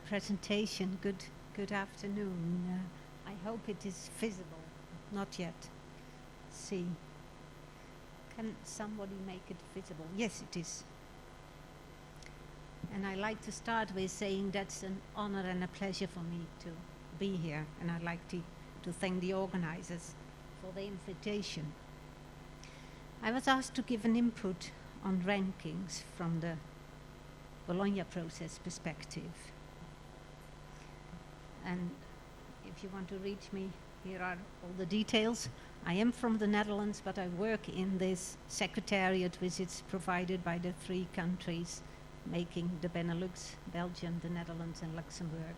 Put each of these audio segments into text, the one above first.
presentation. Good afternoon. I hope it is visible. Not yet. See. Can somebody make it visible? Yes, it is. And I'd like to start with saying that's an honor and a pleasure for me to be here. And I'd like to thank the organizers for the invitation. I was asked to give an input on rankings from the Bologna process perspective. And if you want to reach me, here are all the details. I am from the Netherlands, but I work in this secretariat which is provided by the 3 countries making the Benelux, Belgium, the Netherlands and Luxembourg.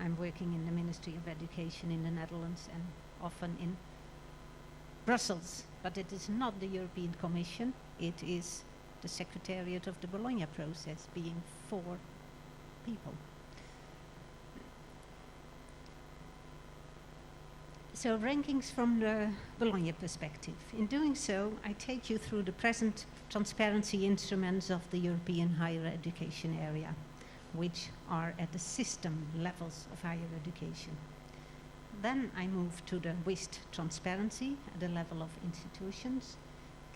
I'm working in the Ministry of Education in the Netherlands and often in Brussels, but it is not the European Commission, it is the secretariat of the Bologna process, being 4 people. So rankings from the Bologna perspective. In doing so, I take you through the present transparency instruments of the European higher education area, which are at the system levels of higher education. Then I move to the wished transparency at the level of institutions,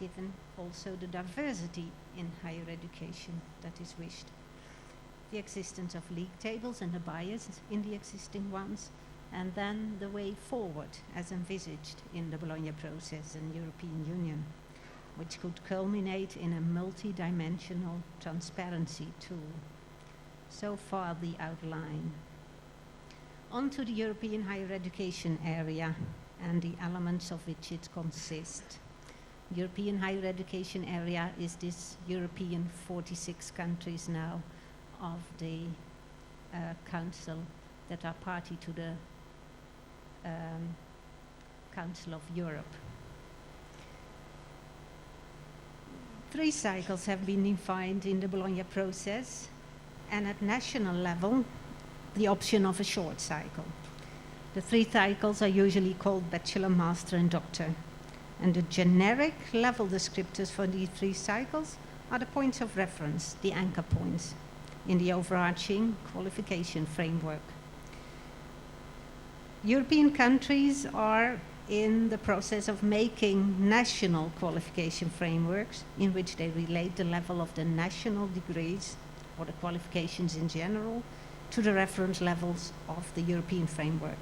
given also the diversity in higher education that is wished. The existence of league tables and the bias in the existing ones, and then the way forward as envisaged in the Bologna process and European Union, which could culminate in a multi-dimensional transparency tool. So far the outline. On to the European higher education area and the elements of which it consists. European higher education area is this European 46 countries now of the Council that are party to the Council of Europe. 3 cycles have been defined in the Bologna process, and at national level, the option of a short cycle. The 3 cycles are usually called bachelor, master, and doctor. And the generic level descriptors for these 3 cycles are the points of reference, the anchor points, in the overarching qualification framework. European countries are in the process of making national qualification frameworks in which they relate the level of the national degrees or the qualifications in general to the reference levels of the European framework.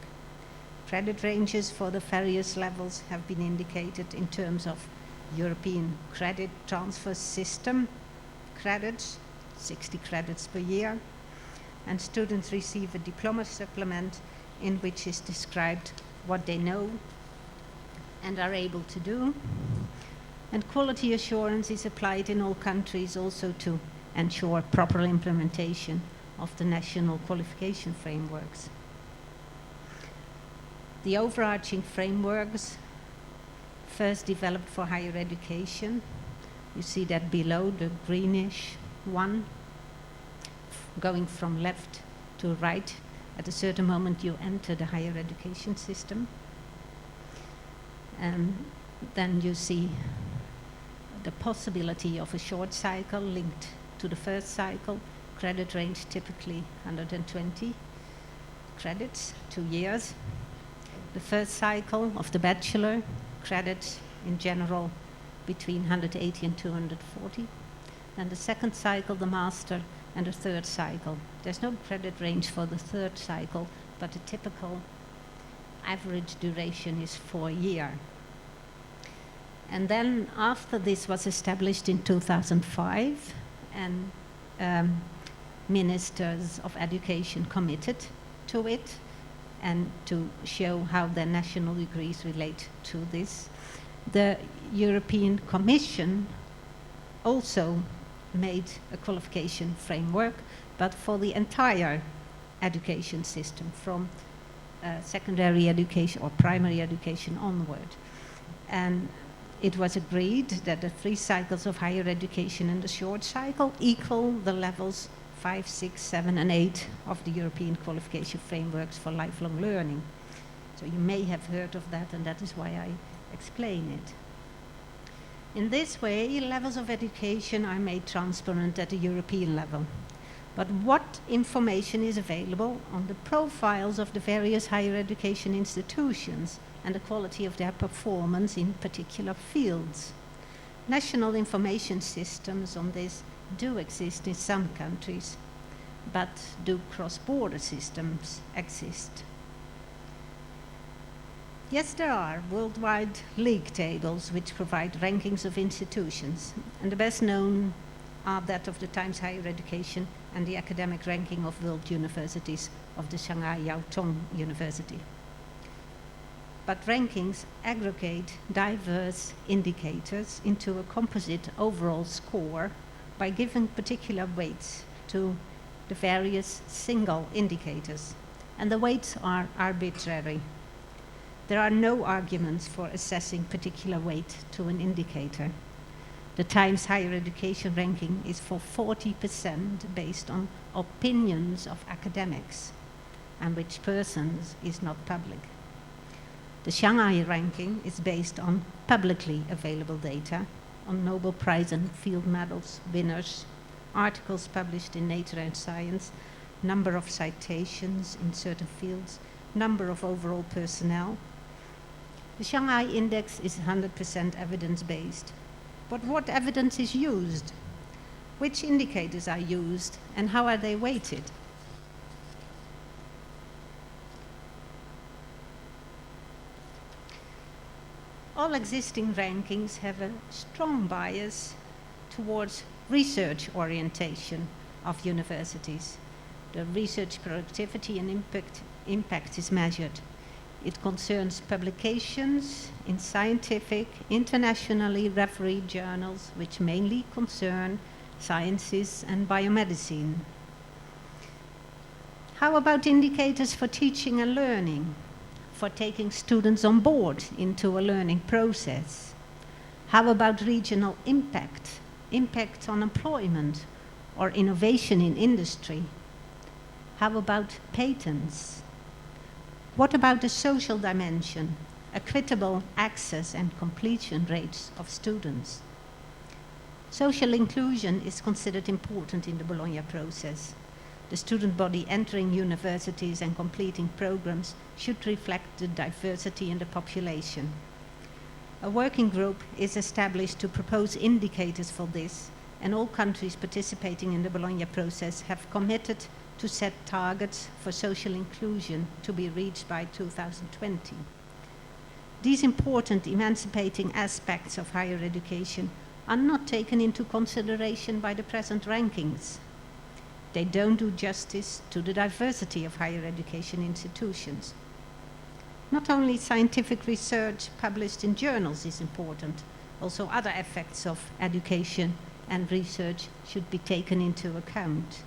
Credit ranges for the various levels have been indicated in terms of European credit transfer system credits, 60 credits per year, and students receive a diploma supplement in which is described what they know and are able to do. And quality assurance is applied in all countries also to ensure proper implementation of the national qualification frameworks. The overarching frameworks first developed for higher education. You see that below, the greenish one, going from left to right. At a certain moment you enter the higher education system. And then you see the possibility of a short cycle linked to the first cycle. Credit range typically 120 credits, 2 years. The first cycle of the bachelor, credits in general between 180 and 240. And the second cycle, the master, and the third cycle. There's no credit range for the third cycle, but the typical average duration is 4 years. And then after this was established in 2005, and ministers of education committed to it and to show how their national degrees relate to this. The European Commission also made a qualification framework, but for the entire education system from secondary education or primary education onward. And it was agreed that the 3 cycles of higher education and the short cycle equal the levels 5, 6, 7, and 8 of the European qualification frameworks for lifelong learning. So you may have heard of that, and that is why I explain it. In this way, levels of education are made transparent at the European level. but what information is available on the profiles of the various higher education institutions and the quality of their performance in particular fields. National information systems on this do exist in some countries, but do cross-border systems exist? Yes, there are worldwide league tables which provide rankings of institutions, and the best known are that of the Times Higher Education and the academic ranking of world universities of the Shanghai Jiao Tong University. But rankings aggregate diverse indicators into a composite overall score by giving particular weights to the various single indicators, and the weights are arbitrary. There are no arguments for assessing particular weight to an indicator. The Times Higher Education ranking is for 40% based on opinions of academics, and which persons is not public. The Shanghai ranking is based on publicly available data, on Nobel Prize and field medals winners, articles published in Nature and Science, number of citations in certain fields, number of overall personnel. The Shanghai Index is 100% evidence-based. But what evidence is used? Which indicators are used, and how are they weighted? All existing rankings have a strong bias towards research orientation of universities. The research productivity and impact is measured. It concerns publications in scientific, internationally refereed journals, which mainly concern sciences and biomedicine. How about indicators for teaching and learning, for taking students on board into a learning process? How about regional impact on employment or innovation in industry? How about patents? What about the social dimension, equitable access and completion rates of students? Social inclusion is considered important in the Bologna process. The student body entering universities and completing programs should reflect the diversity in the population. A working group is established to propose indicators for this, and all countries participating in the Bologna process have committed to set targets for social inclusion to be reached by 2020. These important emancipating aspects of higher education are not taken into consideration by the present rankings. They don't do justice to the diversity of higher education institutions. Not only scientific research published in journals is important, also other effects of education and research should be taken into account.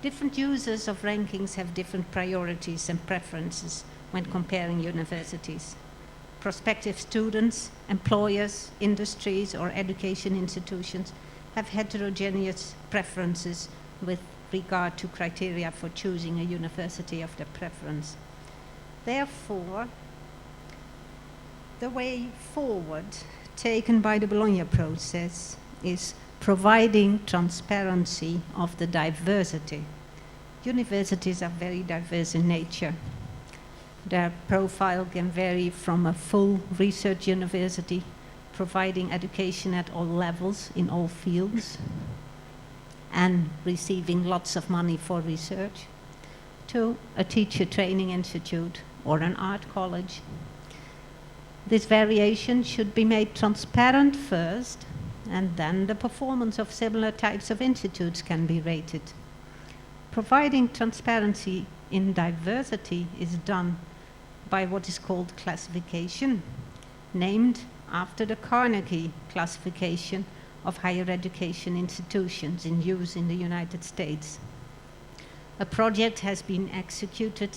Different users of rankings have different priorities and preferences when comparing universities. Prospective students, employers, industries, or education institutions have heterogeneous preferences with regard to criteria for choosing a university of their preference. Therefore, the way forward taken by the Bologna process is providing transparency of the diversity. Universities are very diverse in nature. Their profile can vary from a full research university, providing education at all levels in all fields, and receiving lots of money for research, to a teacher training institute or an art college. This variation should be made transparent first, and then the performance of similar types of institutes can be rated. Providing transparency in diversity is done by what is called classification, named after the Carnegie classification of higher education institutions in use in the United States. A project has been executed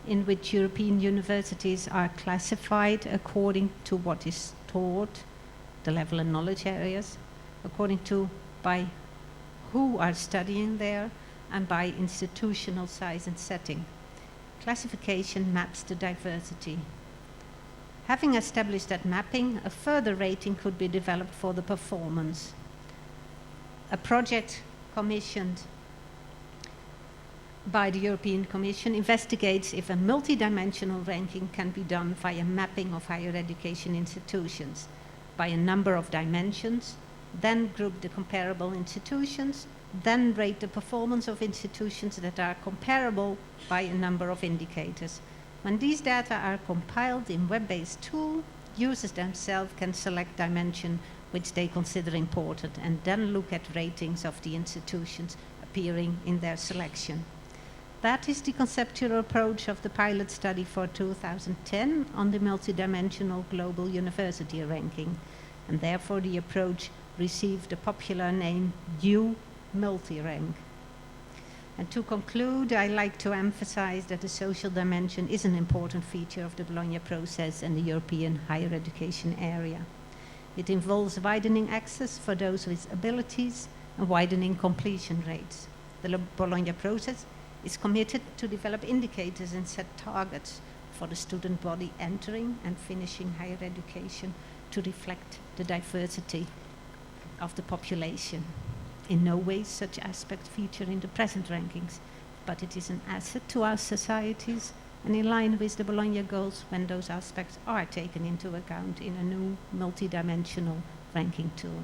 in which European universities are classified according to what is taught, the level and knowledge areas, according to by who are studying there, and by institutional size and setting. Classification maps the diversity. Having established that mapping, a further rating could be developed for the performance. A project commissioned by the European Commission investigates if a multidimensional ranking can be done via mapping of higher education institutions by a number of dimensions, then group the comparable institutions, then rate the performance of institutions that are comparable by a number of indicators. When these data are compiled in web-based tool, users themselves can select dimension which they consider important and then look at ratings of the institutions appearing in their selection. That is the conceptual approach of the pilot study for 2010 on the multidimensional global university ranking, and therefore the approach received the popular name U-Multirank. And to conclude, I like to emphasize that the social dimension is an important feature of the Bologna process and the European higher education area. It involves widening access for those with abilities and widening completion rates. The Bologna process is committed to develop indicators and set targets for the student body entering and finishing higher education to reflect the diversity of the population. In no way such aspects feature in the present rankings, but it is an asset to our societies and in line with the Bologna goals when those aspects are taken into account in a new multidimensional ranking tool.